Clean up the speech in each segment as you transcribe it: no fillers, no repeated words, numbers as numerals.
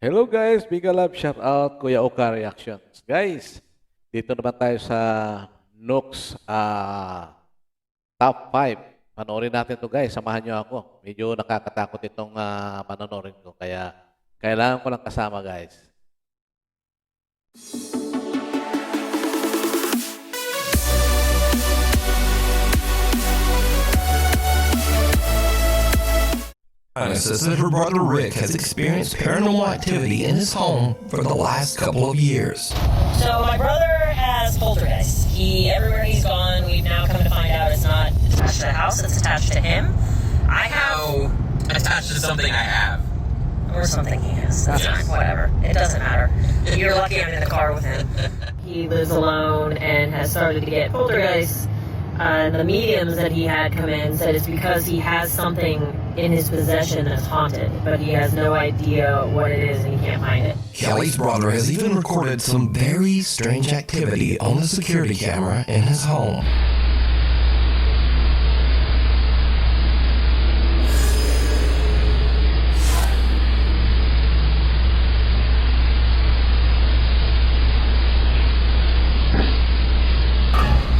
Hello guys, big love shout out Kuya Oca Reactions. Guys, dito naman tayo sa Nuke'S Top 5. Panoorin natin to guys, samahan nyo ako. Medyo nakakatakot itong panoorin ko, kaya kailangan ko lang kasama guys. Says that her brother Rick has experienced paranormal activity in his home for the last couple of years. So my brother has poltergeist. Everywhere he's gone, we've now come to find out it's not attached to the house, it's attached to him. I have... attached to something I have. Or something he has. That's fine, whatever. It doesn't matter. You're lucky I'm in the car with him. He lives alone and has started to get poltergeists. The mediums that he had come in said it's because he has something in his possession that's haunted, but he has no idea what it is and he can't find it. Kelly's brother has even recorded some very strange activity on the security camera in his home.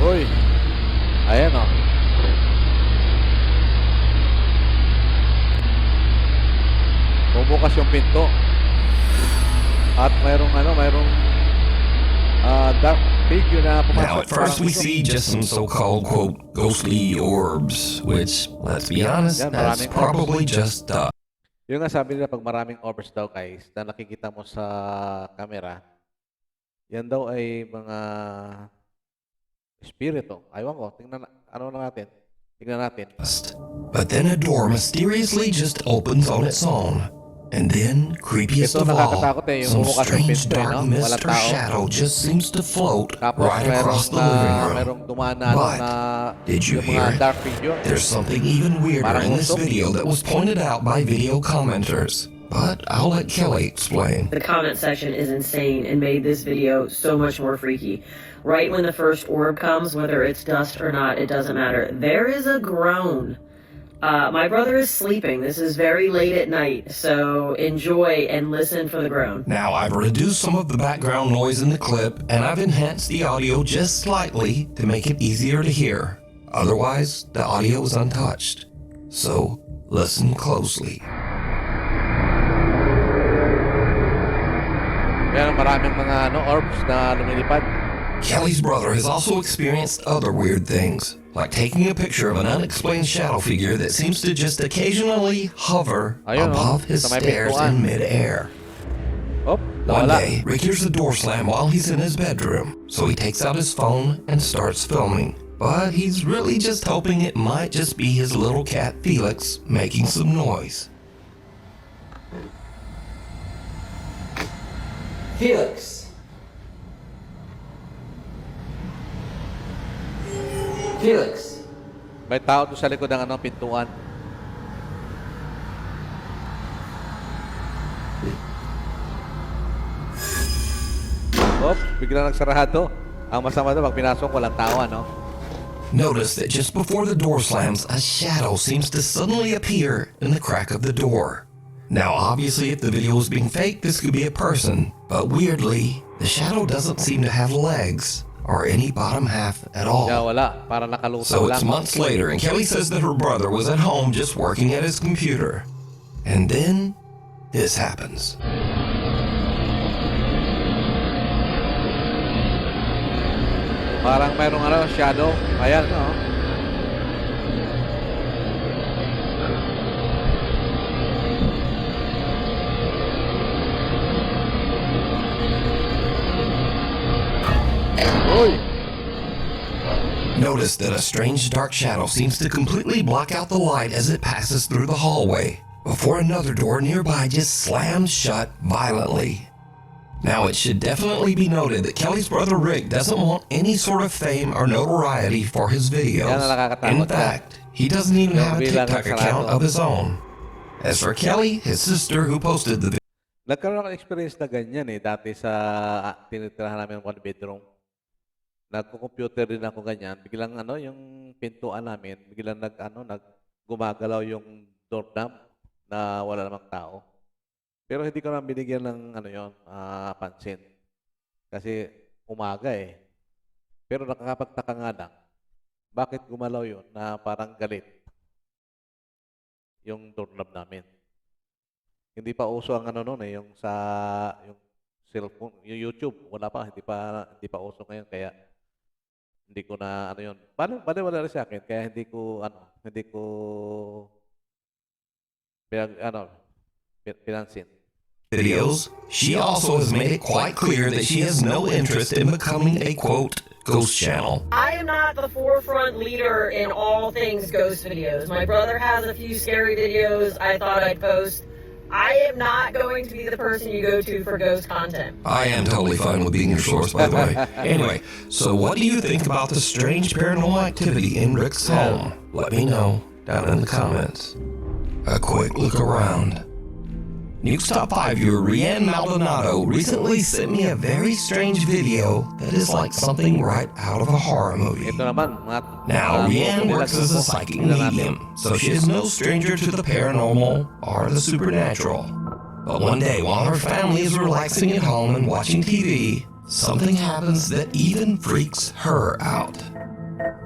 Uy, ayan o. Bumukas yung pinto. At mayroong dark figure na pumasok. Now, at first we see just some so-called, quote, ghostly orbs, which, let's be honest, that's probably just Yung nga sabi nila, pag maraming orbs daw guys, na nakikita mo sa camera, yan daw ay mga espiritu. Aywan ko, tingnan natin. Tingnan natin. But then a door mysteriously just opens on its own. And then, creepiest of all, some strange dark mist or shadow just seems to float right across the living room. But, did you hear it? There's something even weirder in this video that was pointed out by video commenters. But I'll let Kelly explain. The comment section is insane and made this video so much more freaky. Right when the first orb comes, whether it's dust or not, it doesn't matter. There is a groan. My brother is sleeping. This is very late at night, so enjoy and listen for the groan. Now, I've reduced some of the background noise in the clip, and I've enhanced the audio just slightly to make it easier to hear. Otherwise, the audio is untouched. So, listen closely. Yan, maraming mga orbs na lumilipad. Kelly's brother has also experienced other weird things, like taking a picture of an unexplained shadow figure that seems to just occasionally hover above his stairs in midair. One day, Rick hears the door slam while he's in his bedroom, so he takes out his phone and starts filming. But he's really just hoping it might just be his little cat Felix making some noise. Felix. Felix. May tao doon sa likod ng pintuan. Bigla nagsarado. Ang masama doon, pag pinasok, walang tao, no? Notice that just before the door slams, a shadow seems to suddenly appear in the crack of the door. Now, obviously, if the video was being faked, this could be a person. But weirdly, the shadow doesn't seem to have legs or any bottom half at all. So it's months later, and Kelly says that her brother was at home just working at his computer. And then, this happens. Parang mayroong shadow. Ayan, no? Notice that a strange dark shadow seems to completely block out the light as it passes through the hallway, before another door nearby just slams shut violently. Now, it should definitely be noted that Kelly's brother Rick doesn't want any sort of fame or notoriety for his videos. In fact, he doesn't even have a TikTok account of his own. As for Kelly, his sister who posted the video. Nagkaroon ako ng experience na ganyan dati sa tinitirahan namin one bedroom. Nagko-computer din ako ganyan. Biglang yung pintuan namin, biglang gumagalaw yung doorknob na wala namang tao. Pero hindi ko na binigyan ng ano yon, pansin. Kasi umaga eh. Pero nakakapagtaka nga lang, bakit gumalaw yun na parang galit yung doorknob namin. Hindi pa uso ang ano noon eh, yung sa yung cellphone, yung YouTube, wala pa, hindi pa uso ngayon kaya hindi ko na ano yun. Wala rin sa akin kaya hindi ko pinansin. Videos, she also has made it quite clear that she has no interest in becoming a quote ghost channel. I am not the forefront leader in all things ghost videos. My brother has a few scary videos I thought I'd post. I am not going to be the person you go to for ghost content. I am totally fine with being your source, by the way. Anyway, so what do you think about the strange paranormal activity in Rick's home? Let me know down in the comments. A quick look around. Nuke's Top 5 viewer Rianne Maldonado recently sent me a very strange video that is like something right out of a horror movie. Ito naman, Now, Rianne works as a psychic medium, so she is no stranger to the paranormal or the supernatural. But one day, while her family is relaxing at home and watching TV, something happens that even freaks her out.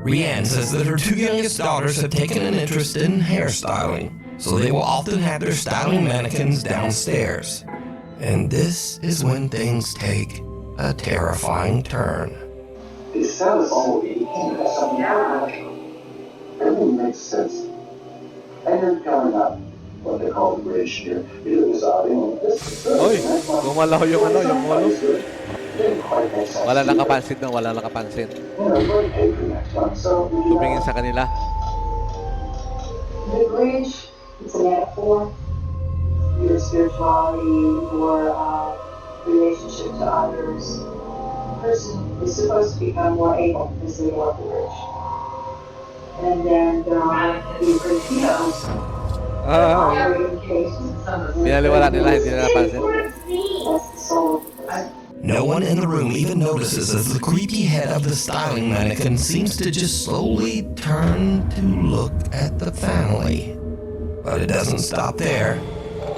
Rianne says that her 2 youngest daughters have taken an interest in hairstyling, so they will often have their styling mannequins downstairs. And this is when things take a terrifying turn. It sounds already something everything makes sense. And then coming up, what they call the bridge here, it was Oy, gumalaw yung ano, yung ulo. didn't quite make sense. Wala nakapansin. Very paper next month, so Tumingin sa kanila. The bridge, it's a metaphor. Your spirituality, your relationship to others. A person is supposed to become more able as they go up the bridge. And then the Filipinos are in cases. Pinaliwala nila, hindi nila napansin. That's the soul of the person. No one in the room even notices as the creepy head of the styling mannequin seems to just slowly turn to look at the family. But it doesn't stop there.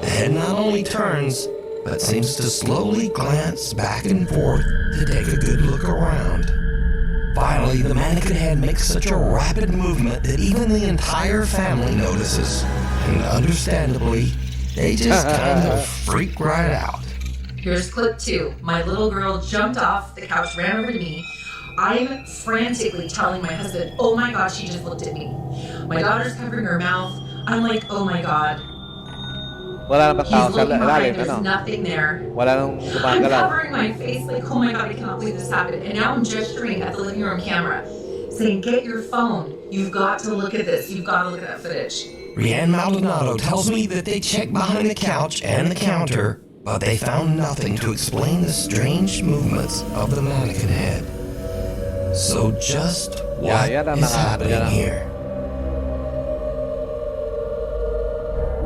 The head not only turns, but seems to slowly glance back and forth to take a good look around. Finally, the mannequin head makes such a rapid movement that even the entire family notices. And understandably, they just kind of freak right out. Here's clip 2. My little girl jumped off the couch, ran over to me. I'm frantically telling my husband, oh my God, she just looked at me. My daughter's covering her mouth. I'm like, oh my God. Wala naman tao He's sa looking behind, ilalim, there's ano? nothing there. Wala nang I'm gumagalaw. covering my face like, oh my God, I cannot believe this happened. And now I'm gesturing at the living room camera, saying, get your phone. You've got to look at this. You've got to look at that footage. Rianne Maldonado tells me that they checked behind the couch and the counter, but they found nothing to explain the strange movements of the mannequin head. So just what yan ang is happening here?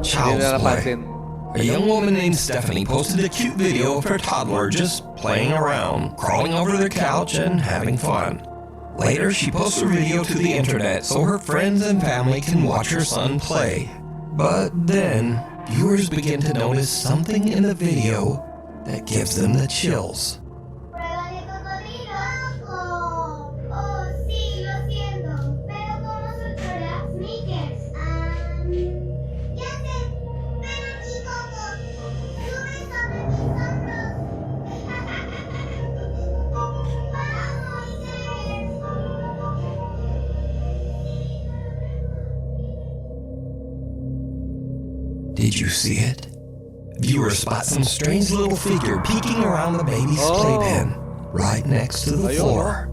Hindi Child's nila play. napansin. A young woman named Stephanie posted a cute video of her toddler just playing around, crawling over the couch and having fun. Later, she posts a video to the internet so her friends and family can watch her son play. But then, viewers begin to notice something in the video that gives them the chills. Prueba de cocodrilo. Oh, sí, lo siento. Pero como su prueba, Nuke'S. Ya sé. Ven aquí, Coco. Sube sobre mis hombros. Did you see it? Viewers spot some strange little figure peeking around the baby's playpen, right next to the Ayun, floor.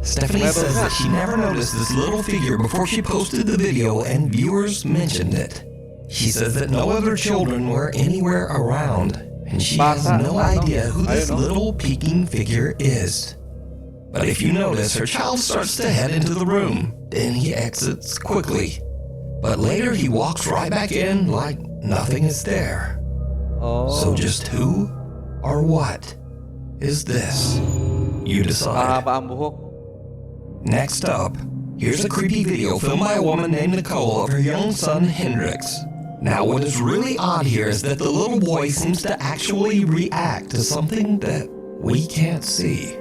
Stephanie says that she never noticed this little figure before she posted the video and viewers mentioned it. She says that no other children were anywhere around, and she has no idea who this little peeking figure is. But if you notice, her child starts to head into the room, then he exits quickly. But later he walks right back in like nothing is there. So just who or what is this? You decide. Mahaba ang buhok. Next up, here's a creepy video filmed by a woman named Nicole of her young son Hendrix. Now, what is really odd here is that the little boy seems to actually react to something that we can't see.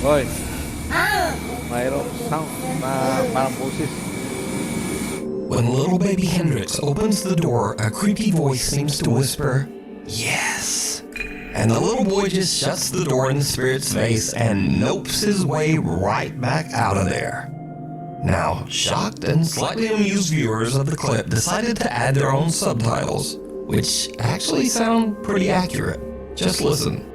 Hoy, mayroong sound na parang boses. When little baby Hendrix opens the door, a creepy voice seems to whisper, "Yes." And the little boy just shuts the door in the spirit's face and nopes his way right back out of there. Now, shocked and slightly amused viewers of the clip decided to add their own subtitles, which actually sound pretty accurate. Just listen.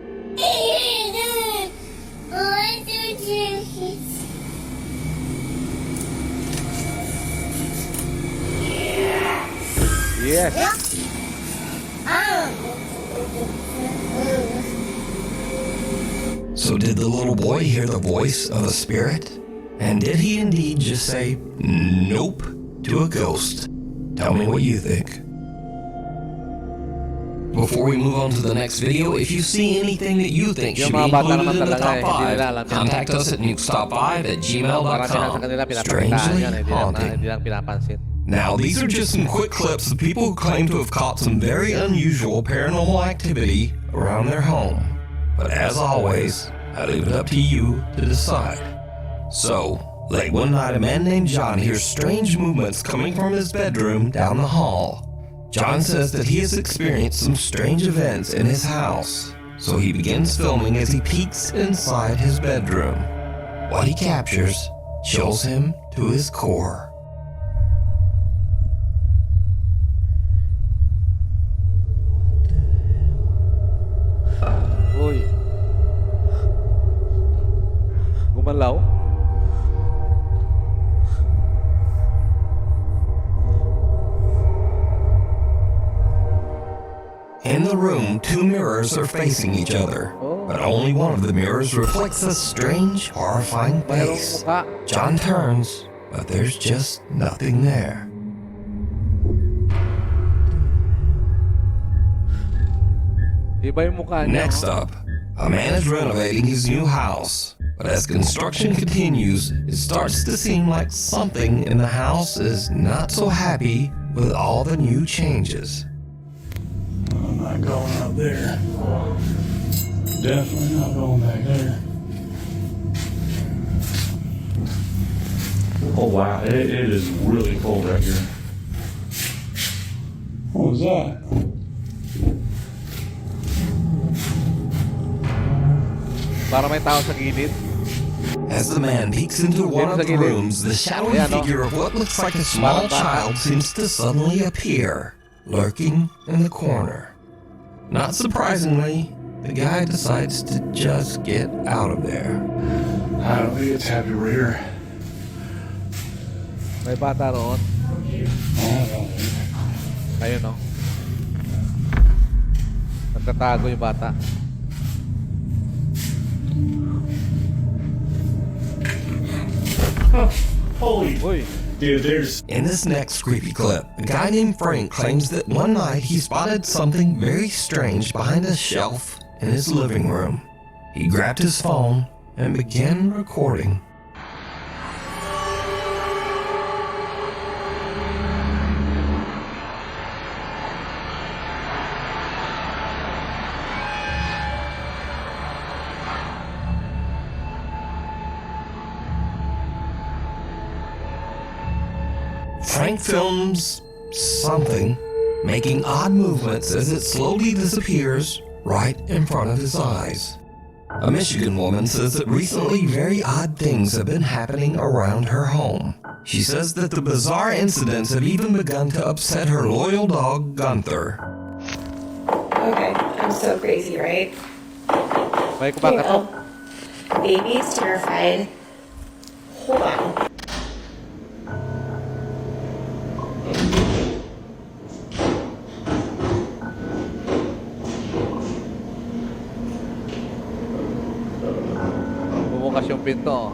Yes. So did the little boy hear the voice of a spirit? And did he indeed just say nope to a ghost? Tell me what you think. Before we move on to the next video, if you see anything that you think should be included in the top 5, contact us at nukestop5@gmail.com. Strangely haunting. Now, these are just some quick clips of people who claim to have caught some very unusual paranormal activity around their home. But as always, I leave it up to you to decide. So, late one night, a man named John hears strange movements coming from his bedroom down the hall. John says that he has experienced some strange events in his house, so he begins filming as he peeks inside his bedroom. What he captures chills him to his core. Uy. Gumalaw. In the room, two mirrors are facing each other, but only one of the mirrors reflects a strange, horrifying Mayroong face. mukha. John turns, but there's just nothing there. Iba yung mukha niya. Next up, a man is renovating his new house, but as construction continues, it starts to seem like something in the house is not so happy with all the new changes. I'm not going up there. Definitely not going back there. Oh wow, it is really cold right here. What was that? Para may tao sa gilid. As the man peeks into one of the rooms, the shadowy figure of what looks like a small child seems to suddenly appear, lurking in the corner. Not surprisingly, the guy decides to just get out of there. I don't think it's happy we're here. May bata roon. Ayun no. Nagtatago yung bata. Holy Uy. dude, there's In this next creepy clip, a guy named Frank claims that one night he spotted something very strange behind a shelf in his living room. He grabbed his phone and began recording. Frank films something, making odd movements as it slowly disappears right in front of his eyes. A Michigan woman says that recently very odd things have been happening around her home. She says that the bizarre incidents have even begun to upset her loyal dog, Gunther. Okay, I'm so crazy, right? May kubaka to. Baby's terrified. Hold on. Bumukas yung pinto.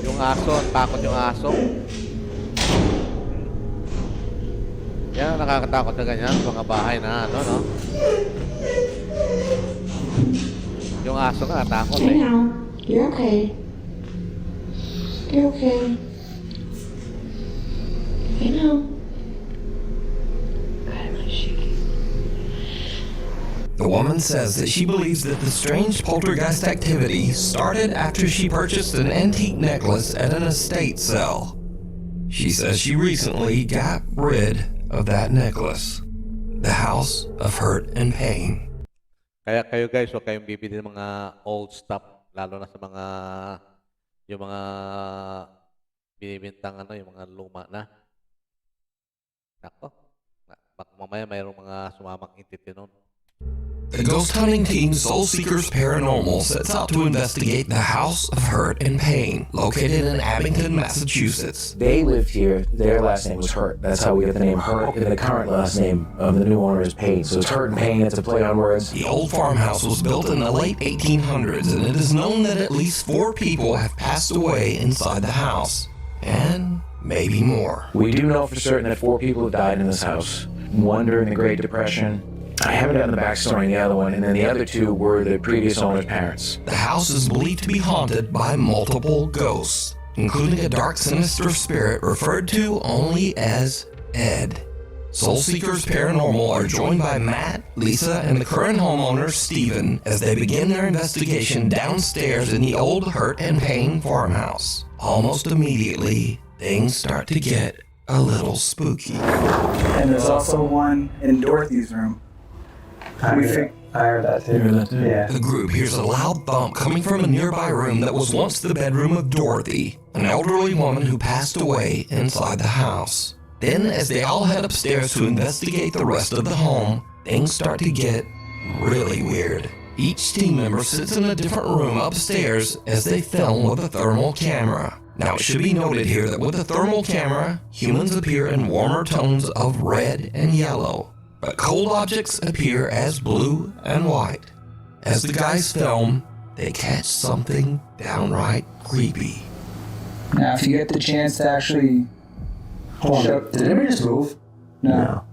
Yung yung aso, takot yung aso. Yan, nakakatakot na ganyan, mga bahay na ano, no? Yung aso nga, takot I eh. know. You're okay. You're okay. I know. God, I'm shaking. The woman says that she believes that the strange poltergeist activity started after she purchased an antique necklace at an estate sale. She says she recently got rid of that necklace. The house of hurt and pain. Kaya kayo guys, huwag kayong bibili ng mga old stuff, lalo na sa mga, yung mga binibintang ano, yung mga luma na. Nako, baka mamaya mayroong mga sumamang entity nun. The ghost hunting team Soul Seekers Paranormal sets out to investigate the House of Hurt and Pain, located in Abington, Massachusetts. They lived here. Their last name was Hurt. That's how we get the name Hurt. And the current last name of the new owner is Pain. So it's Hurt and Pain. It's a play on words. The old farmhouse was built in the late 1800s, and it is known that at least 4 people have passed away inside the house. And maybe more. We do know for certain that 4 people have died in this house. One during the Great Depression. I haven't gotten the backstory on the other one, and then the other 2 were the previous owner's parents. The house is believed to be haunted by multiple ghosts, including a dark, sinister spirit referred to only as Ed. Soul Seekers Paranormal are joined by Matt, Lisa, and the current homeowner, Steven, as they begin their investigation downstairs in the old Hurt and Pain farmhouse. Almost immediately, things start to get a little spooky. And there's also one in Dorothy's room. I heard that too. Yeah. The group hears a loud thump coming from a nearby room that was once the bedroom of Dorothy, an elderly woman who passed away inside the house. Then, as they all head upstairs to investigate the rest of the home, things start to get really weird. Each team member sits in a different room upstairs as they film with a thermal camera. Now, it should be noted here that with a thermal camera, humans appear in warmer tones of red and yellow, but cold objects appear as blue and white. As the guys film, they catch something downright creepy. Now, if you get the chance to actually show, Did anybody just move? no.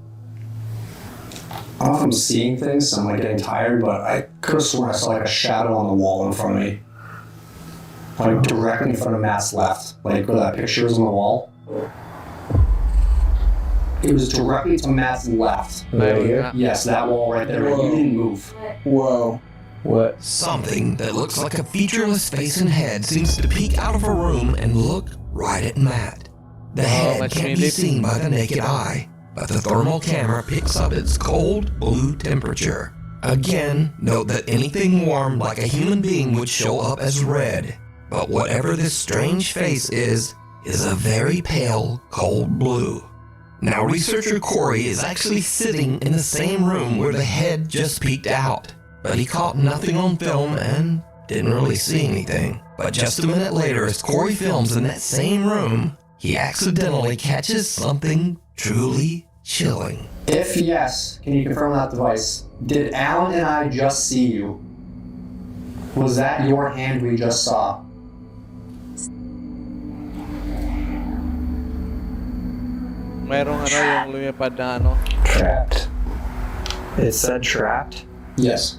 I don't know if I'm seeing things, so I'm like getting tired, but I could have sworn I saw like a shadow on the wall in front of me. Like directly in front of Matt's left. Like where that picture is on the wall. It was directly to Matt's left. Right here? Yes, that wall right there. You didn't move. Whoa. What? Something that looks like a featureless face and head seems to peek out of a room and look right at Matt. The head can't be seen by the naked eye, but the thermal camera picks up its cold blue temperature. Again, note that anything warm like a human being would show up as red, but whatever this strange face is a very pale, cold blue. Now, researcher Corey is actually sitting in the same room where the head just peeked out, but he caught nothing on film and didn't really see anything. But just a minute later, as Corey films in that same room, he accidentally catches something truly chilling. If yes, can you confirm that device? Did Alan and I just see you? Was that your hand we just saw? Mayroong ano yung lumipad na ano. Trapped. It said trapped? Yes.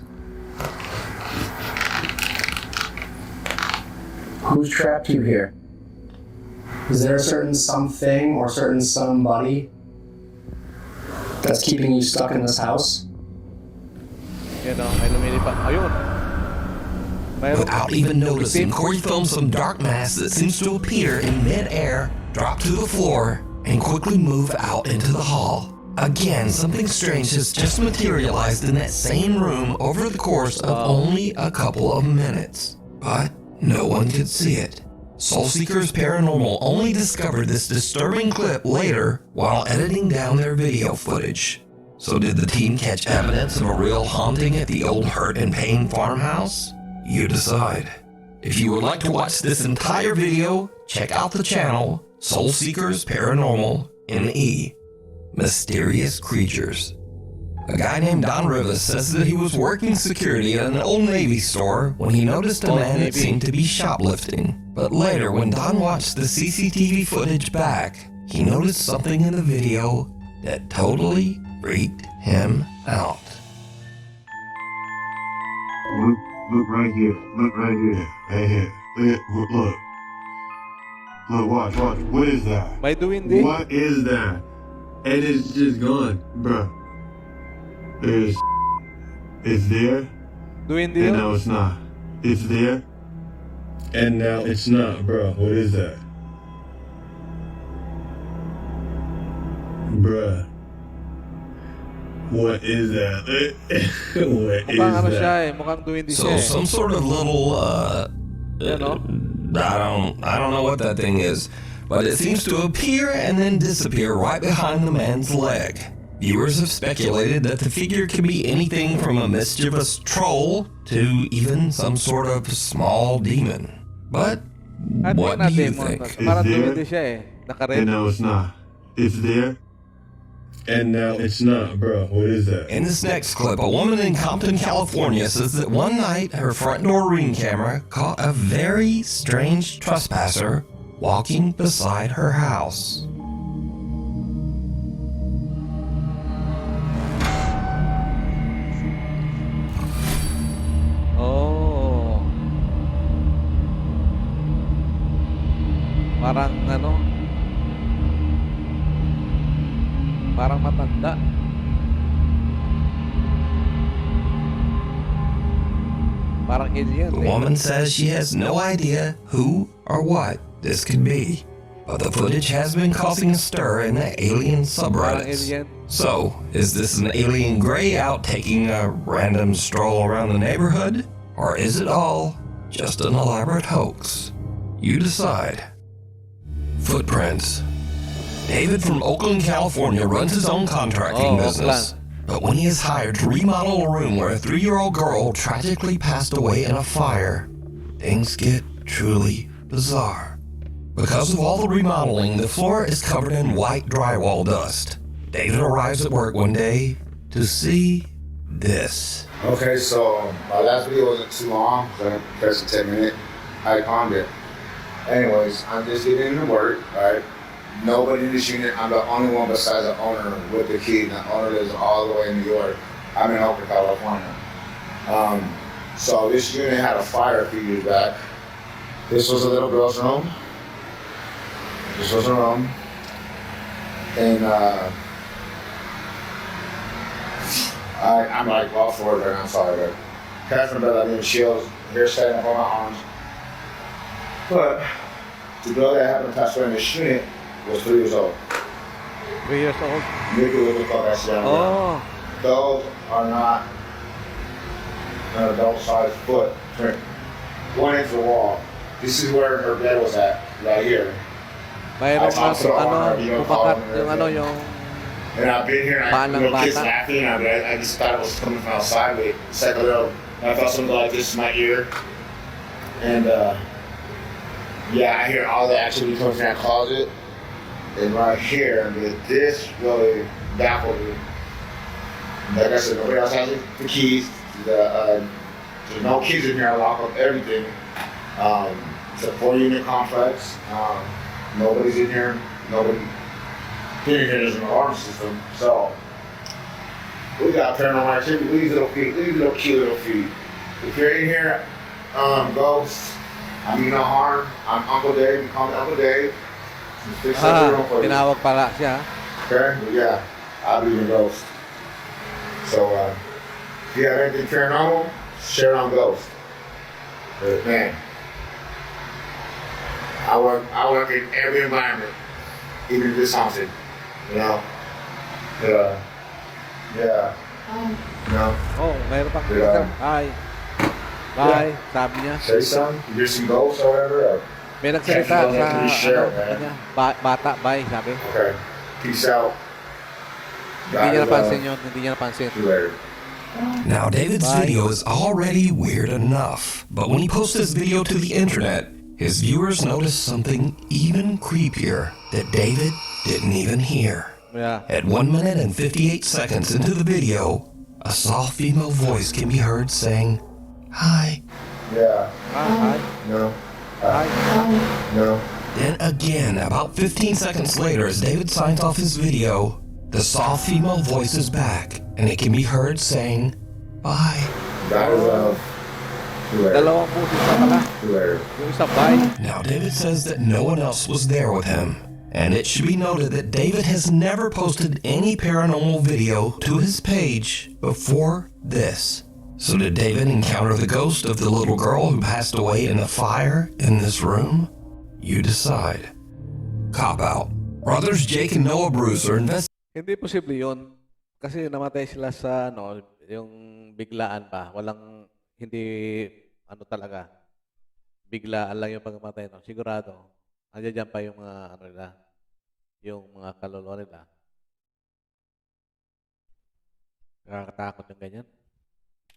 Who's trapped you here? Is there a certain something or certain somebody that's keeping you stuck in this house? Yan o, may lumilipad. Ayun. Mayroong Without even noticing, Corey films some dark mass that seems to appear in mid-air, drop to the floor, and quickly move out into the hall. Again, something strange has just materialized in that same room over the course of only a couple of minutes. But no one could see it. Soul Seekers Paranormal only discovered this disturbing clip later while editing down their video footage. So did the team catch evidence of a real haunting at the old Hurt and Pain farmhouse? You decide. If you would like to watch this entire video, check out the channel Soul Seekers Paranormal ME. Mysterious Creatures. A guy named Don Rivas says that he was working security at an Old Navy store when he noticed a man that seemed to be shoplifting. But later, when Don watched the CCTV footage back, he noticed something in the video that totally freaked him out. Look right here. Look right here. Right here. Look. Look, watch. What is that? By doing this? What is that? And it's just gone, bruh. It's there. Doing this? And now it's not. It's there. And now it's not, bro. What is that? Bruh. What is that? What is Mukhang ano siya that? eh. Mukhang doing this So siya eh. some sort of little, You know? I don't know what that thing is, but it seems to appear and then disappear right behind the man's leg. Viewers have speculated that the figure can be anything from a mischievous troll to even some sort of small demon. But what do you think? Parang doing this siya eh. Naka-red. And now it's not. It's there. And now it's not, bro. What is that? In this next clip, a woman in Compton, California says that one night her front door ring camera caught a very strange trespasser walking beside her house. Oh. Parang ano? Parang matanda. Parang alien. The woman says she has no idea who or what this could be, but the footage has been causing a stir in the alien subreddits. So, is this an alien gray out taking a random stroll around the neighborhood? Or is it all just an elaborate hoax? You decide. Footprints. David from Oakland, California runs his own contracting business. But when he is hired to remodel a room where a 3-year-old girl tragically passed away in a fire, things get truly bizarre. Because of all the remodeling, the floor is covered in white drywall dust. David arrives at work one day to see this. Okay, so my last video wasn't too long, so that's a 10-minute. I calmed it. Anyways, I'm just getting into work, right? Nobody in this unit, I'm the only one besides the owner with the key. The owner lives all the way in New York. I'm in Oakland, California. So this unit had a fire a few years back. This was a little girl's room. This was her room. And I'm like all for it right now, I'm sorry, but Catherine Bell, I didn't shield, hair standing up on my arms. But the girl that happened to pass away in this unit was 3 years old. 3 years old? Nikki was the fuck I said. Oh. Those are not an adult-sized footprint. 1 inch the wall. This is where her bed was at, right here. Mayroon na pumakat yung ano yung and I've been here and I little kids laughing. I just thought it was coming from outside. But it's like a little, I felt something like this in my ear. And yeah, I hear all the activity coming from that closet. And right here, this really baffled me. Like I said, nobody else has the keys. There's no kids in here. I lock up everything. It's a 4-unit complex. Nobody's in here. Nobody in here. There's an alarm system. So we got paranormal activity. These little feet. These little cute little feet. If you're in here, ghosts, I mean no harm. I'm Uncle Dave. You call me Uncle Dave. Tinawag pala siya. Okay? But yeah, I believe in ghosts. So if you have anything paranormal, share on ghosts. But man, I work in every environment, even this haunted. You know? Yeah. No. Oh, mayroon pang isa. Hi. Bye. Yeah. Sabi niya. Say something. You hear some ghosts or whatever? Or may nagsalita sa kanya. Bata, bye, sabi. Okay. Peace out. Hindi niya napansin yun. Hindi niya napansin. Now, David's video is already weird enough, but when he posts this video to the internet, his viewers notice something even creepier that David didn't even hear. Yeah. At 1 minute and 58 seconds into the video, a soft female voice can be heard saying, "Hi." Yeah. Hi. No. No. Then again, about 15 seconds later, as David signs off his video, the soft female voice is back, and it can be heard saying, "Bye." That is Dalawang pusis na pala. Yung isa bye. Now, David says that no one else was there with him. And it should be noted that David has never posted any paranormal video to his page before this. So did David encounter the ghost of the little girl who passed away in the fire in this room? You decide. Cop out. Brothers Jake and Noah Bruce are investigating. Hindi posible yun. Kasi namatay sila sa, yung biglaan pa. Walang, hindi, talaga. Biglaan lang yung pagkamatay, no? Sigurado. Andiyan dyan pa yung mga, nila, yung mga kaluluwa nila. Nakakatakot yung ganyan.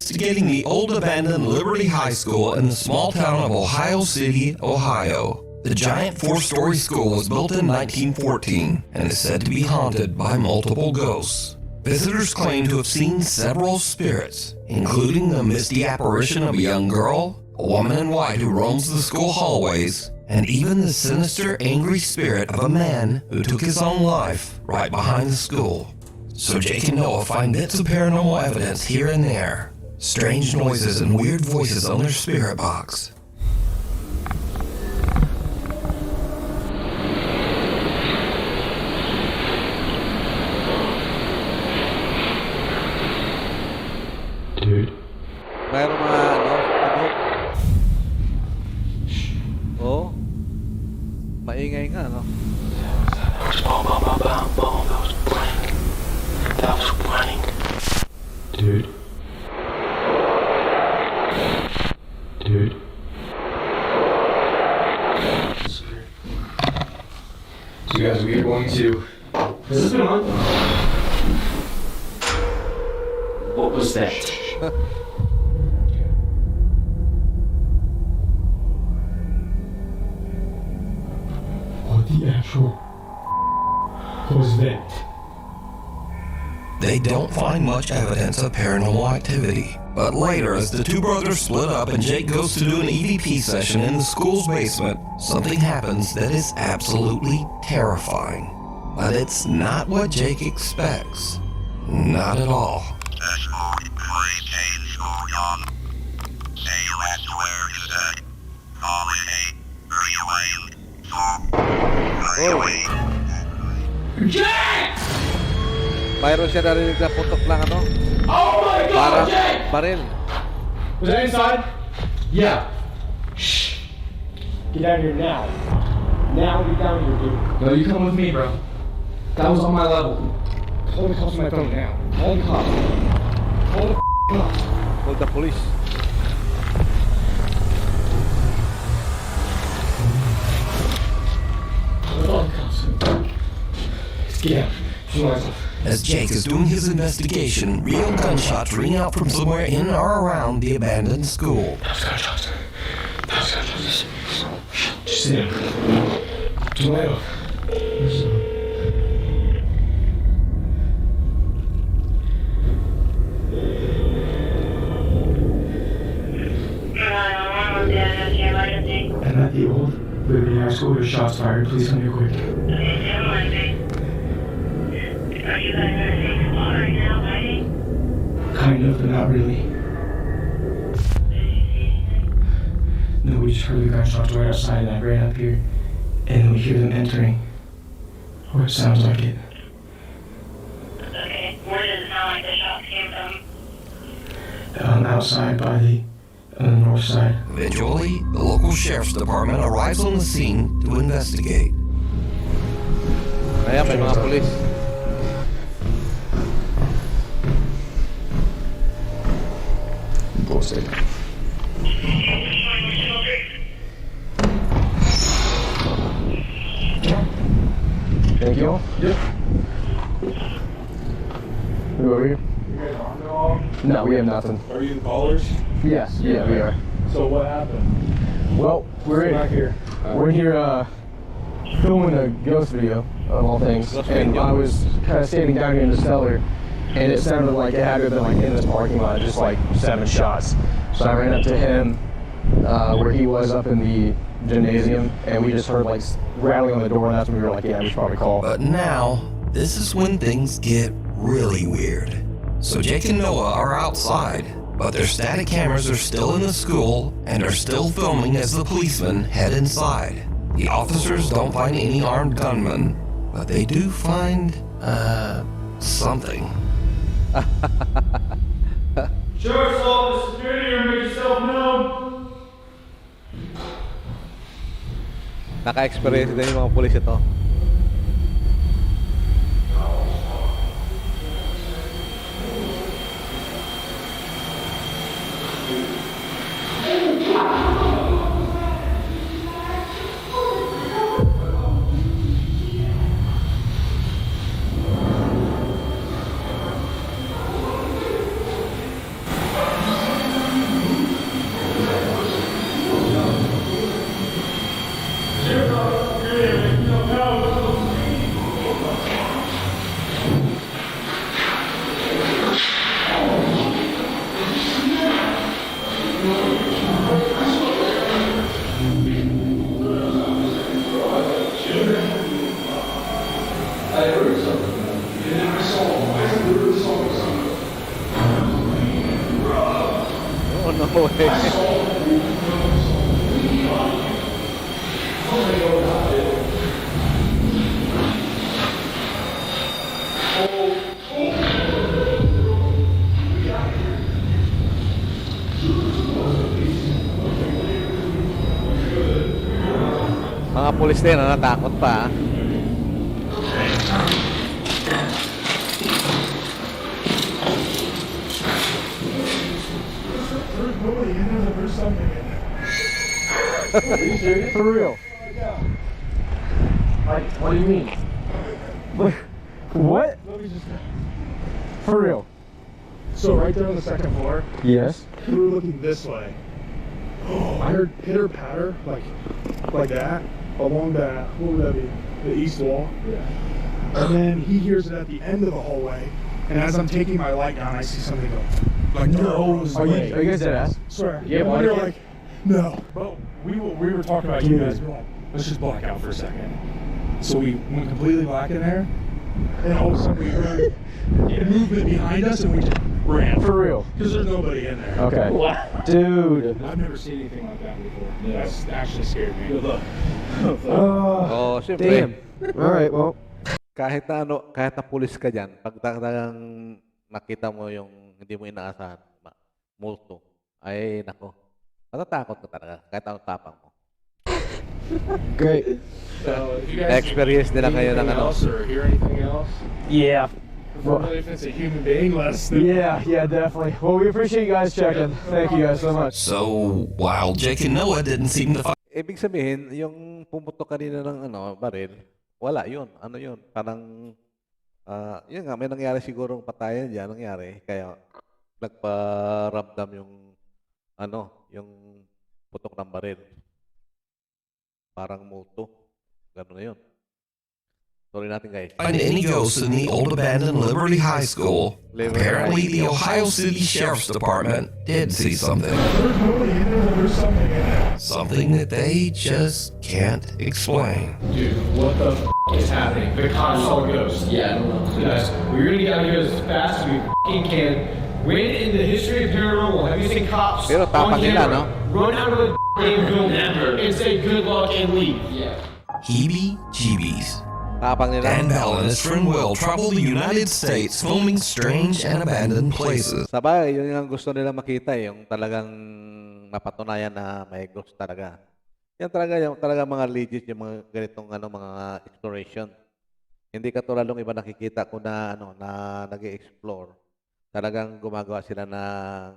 Investigating the old abandoned Liberty High School in the small town of Ohio City, Ohio. The giant 4-story school was built in 1914 and is said to be haunted by multiple ghosts. Visitors claim to have seen several spirits, including the misty apparition of a young girl, a woman in white who roams the school hallways, and even the sinister, angry spirit of a man who took his own life right behind the school. So Jake and Noah find bits of paranormal evidence here and there, strange noises and weird voices on their spirit box. Dude. Mayroong mga, Oo. Maingay nga, no? That was blank. Dude. Dude. So you guys, we are going to... Has this been on? What was that? What the actual was that? They don't find much evidence of paranormal activity. But later, as the two brothers split up and Jake goes to do an EVP session in the school's basement, something happens that is absolutely terrifying. But it's not what Jake expects. Not at all. Jack! Mayroon siya narinig na putok lang, Oh my God, Parang Jack! baril. Was that inside? Yeah. Shh. Get out of here now. Now get down here, dude. No, you come with me, bro. That was on my level. Call the cops on my phone now. Call the cops. Call the cops. Call the police. Call the cops. Let's get out. As Jake is doing his investigation, real gunshots ring out from somewhere in or around the abandoned school. Just sit down. Turn the light off. And at the old Liberty High School, there's shots fired. Please come here quick. Are you guys in a safe spot right now, fighting? Kind of, but not really. No, we just heard the gunshots right outside, and I ran up here, and then we hear them entering. Or it sounds like it. Okay, where does it sound like the shots came from? Outside by the north side. Eventually, the local sheriff's department arrives on the scene to investigate. Ayan, may mga polis. Posted. Thank you. Yep. We over here? You guys armed at all? No, we have nothing. Are you the callers? Yes, yeah, we are. So what happened? Well, we're in here. We're here filming a ghost video of all things, and I was kind of standing down here in the cellar, and it sounded like it had to have been like in this parking lot, just like 7 shots. So I ran up to him where he was up in the gymnasium, and we just heard like rattling on the door, and that's when we were like, yeah, we should probably call. But now, this is when things get really weird. So Jake and Noah are outside, but their static cameras are still in the school and are still filming as the policemen head inside. The officers don't find any armed gunmen, but they do find, something. Sheriff's Office, security here, make yourself known. Naka-experience din yung mga pulis ito. Oh no way. Mga pulis din, natakot pa. There's nobody in there, but there's something in there. Are you serious? For real? Like, what do you mean? What? Let me just... For real? So right there on the second floor, Yes. we were looking this way. I heard pitter patter like that along that, what would that be? The east wall. Yeah. And then he hears it at the end of the hallway. And as I'm taking my light down, I see something go like nose. Are you guys dead ass? Swear. Yeah, And why we were can't- like, no. But we were talking about you guys. We're like, let's just black out for a second. So we went completely black in there, and all of a sudden we heard movement behind us, and we just ran. For real? Because there's nobody in there. Okay. Dude. I've never seen anything like that before. That's actually scared me. Good luck. Oh, Damn. siyempre. Alright, well. Kahit na pulis ka dyan, pag talagang makita mo yung hindi mo inaasahan, multo, ay nako, matatakot ka talaga, kahit anong tapang mo. Great. So, if you guys Na-experience nila kayo ng anything ano. else or hear anything else, Yeah. preferably if it's a human being, let us know. Yeah, definitely. Well, we appreciate you guys checking. Thank you guys so much. So, while Jake and Noah didn't seem to find Ibig sabihin, yung pumutok kanina ng baril, wala yun. Ano yun? Parang, yun nga, may nangyari sigurong patayan dyan, nangyari. Kaya, nagparamdam yung, yung putok ng baril. Parang multo. Gano'n na yun. Sorry natin, guys. any ghosts in the old abandoned Liberty High School, apparently the Ohio City Sheriff's Department did see something. There's nobody in there, but there's something in there. Something that they just can't explain. Dude, what the is happening? The cops saw a ghost. Yeah, I don't know. Guys, we're gonna get out of here as fast as we can. When in the history of paranormal have you seen cops Pero on tapang nila, camera run out of a building and say good luck and leave? Yeah. Heebie-jeebies. Tapang nila. Dan Bell and his friend Will travel the United States filming strange and abandoned places. Sabay, yun yung gusto nila makita, yung talagang mapatunayan na may ghost talaga. Yan talaga, yung talaga mga legit, yung mga ganitong mga exploration. Hindi katulad ng iba nakikita ko na na nag-explore. Talagang gumagawa sila ng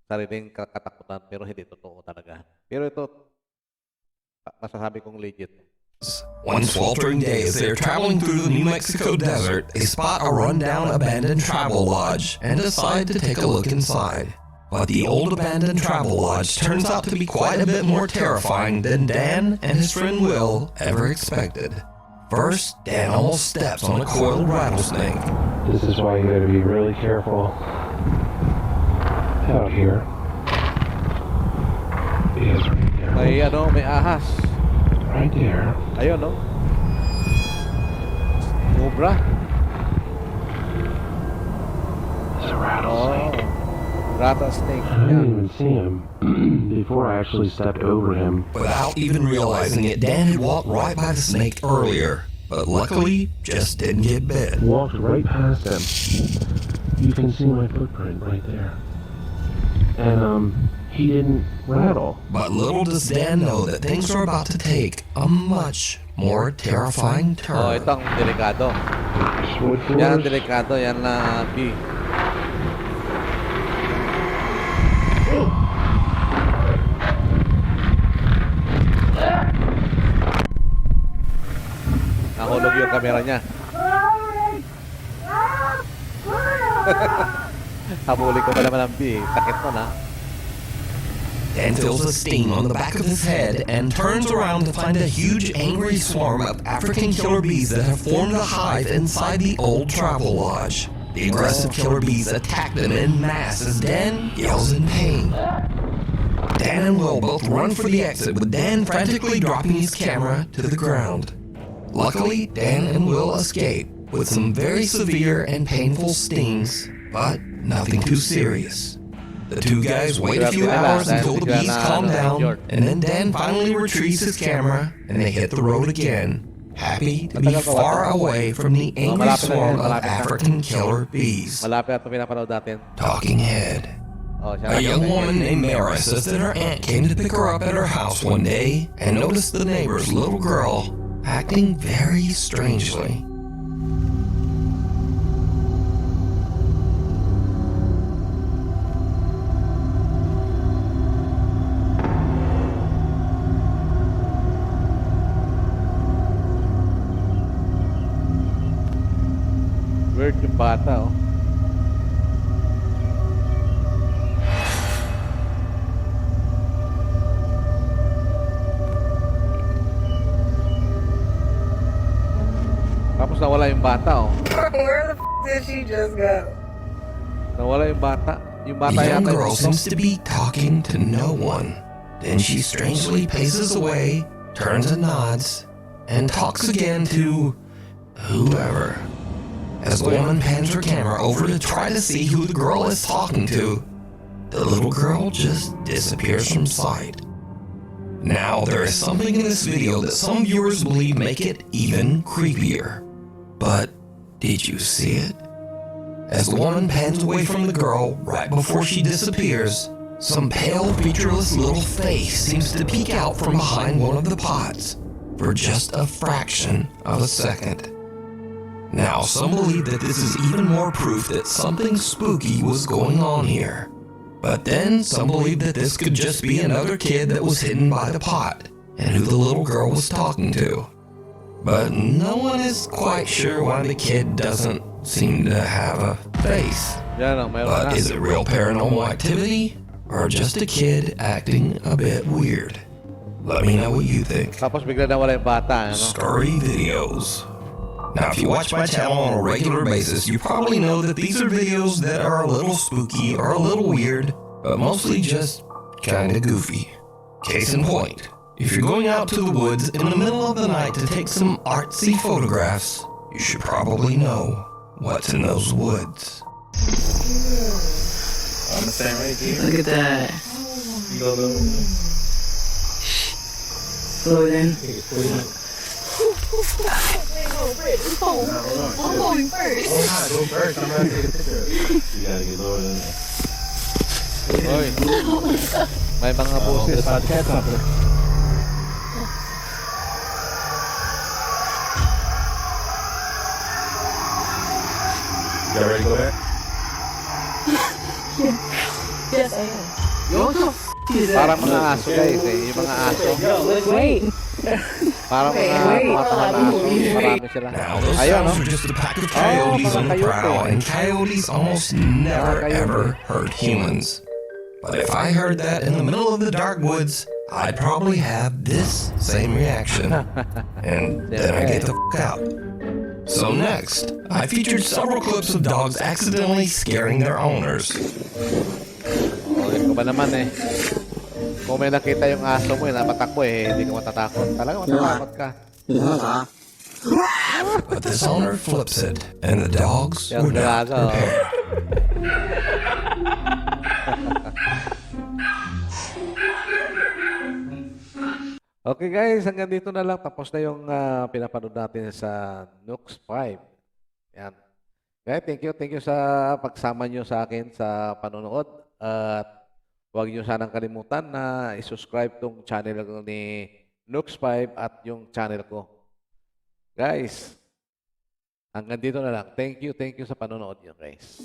sariling katakutan pero hindi totoo talaga. Pero ito, masasabi kong legit. One sweltering day as they're traveling through the New Mexico desert, they spot a rundown abandoned travel lodge and decide to take a look inside. But the old abandoned travel lodge turns out to be quite a bit more terrifying than Dan and his friend Will ever expected. First, Dan almost steps on a coiled rattlesnake. This is why you gotta be really careful out here. Because right here May ahas. Right there. Ayun, no? Cobra. It's a rattlesnake. Rattlesnake. I didn't even see him before I actually stepped over him. Without even realizing it, Dan had walked right by the snake earlier, but luckily just didn't get bit. Walked right past him. You can see my footprint right there. And he didn't rattle. But little does Dan know that things are about to take a much more terrifying turn. Ito ang delikado. Yan ang delikado, yan na B. Nahulog yung kamera niya. Habulin ko pa naman ang B. Sakit mo na. Dan feels a sting on the back of his head and turns around to find a huge angry swarm of African killer bees that have formed a hive inside the old travel lodge. The aggressive killer bees attack them en masse as Dan yells in pain. Dan and Will both run for the exit, with Dan frantically dropping his camera to the ground. Luckily, Dan and Will escape with some very severe and painful stings, but nothing too serious. The two guys wait a few hours until the bees calm down, and then Dan finally retrieves his camera, and they hit the road again, happy to be far away from the angry swarm of African killer bees. Talking head. A young woman named Mara says that her aunt came to pick her up at her house one day and noticed the neighbor's little girl acting very strangely. Weird yung bata, oh. Tapos nawala yung bata, oh. Where the f did she just go? Nawala yung bata. Yung bata The young yata girl yung seems to be talking to no one. Then she strangely paces away, turns and nods, and talks again to whoever. As the woman pans her camera over to try to see who the girl is talking to, the little girl just disappears from sight. Now, there is something in this video that some viewers believe make it even creepier. But did you see it? As the woman pans away from the girl right before she disappears, some pale, featureless little face seems to peek out from behind one of the pots for just a fraction of a second. Now, some believe that this is even more proof that something spooky was going on here. But then, some believe that this could just be another kid that was hidden by the pot, and who the little girl was talking to. But no one is quite sure why the kid doesn't seem to have a face. But is it real paranormal activity, or just a kid acting a bit weird? Let me know what you think. Tapos bigla nawala yung bata, ano? Story videos. Now, if you watch my channel on a regular basis, you probably know that these are videos that are a little spooky or a little weird, but mostly just kinda goofy. Case in point, if you're going out to the woods in the middle of the night to take some artsy photographs, you should probably know what's in those woods. I'm the same way, dude. Look at that. You go little. Slow it in. I'm going first. Oh, go first. I'm going to take a picture. You gotta get lower than that. Oy. May mga boses. Podcast something. Y'all ready to go back? Yes, I am. Parang mga aso guys eh. Yung mga aso. Wait. Parang mga tumatahal na aso. Marami sila. Now, those Ayun, sounds no? are just a pack of coyotes on the prowl, and coyotes almost never ever hurt humans. But if I heard that in the middle of the dark woods, I'd probably have this same reaction. And then I get the f out. So next, I featured several clips of dogs accidentally scaring their owners. Ulit ko ba naman eh. Kung may nakita yung aso mo, napatakbo hindi ka matatakot. Talaga matatakot ka. But this owner flips it, and the dogs Yung were not galaga, prepared. Okay guys, hanggang dito na lang. Tapos na yung pinapanood natin sa Nuke'S 5. Yan. Guys, thank you sa pagsama nyo sa akin sa panonood. At huwag nyo sanang kalimutan na i-subscribe tong channel ni Nuke'S 5 at yung channel ko. Guys, hanggang dito na lang. Thank you sa panonood nyo guys.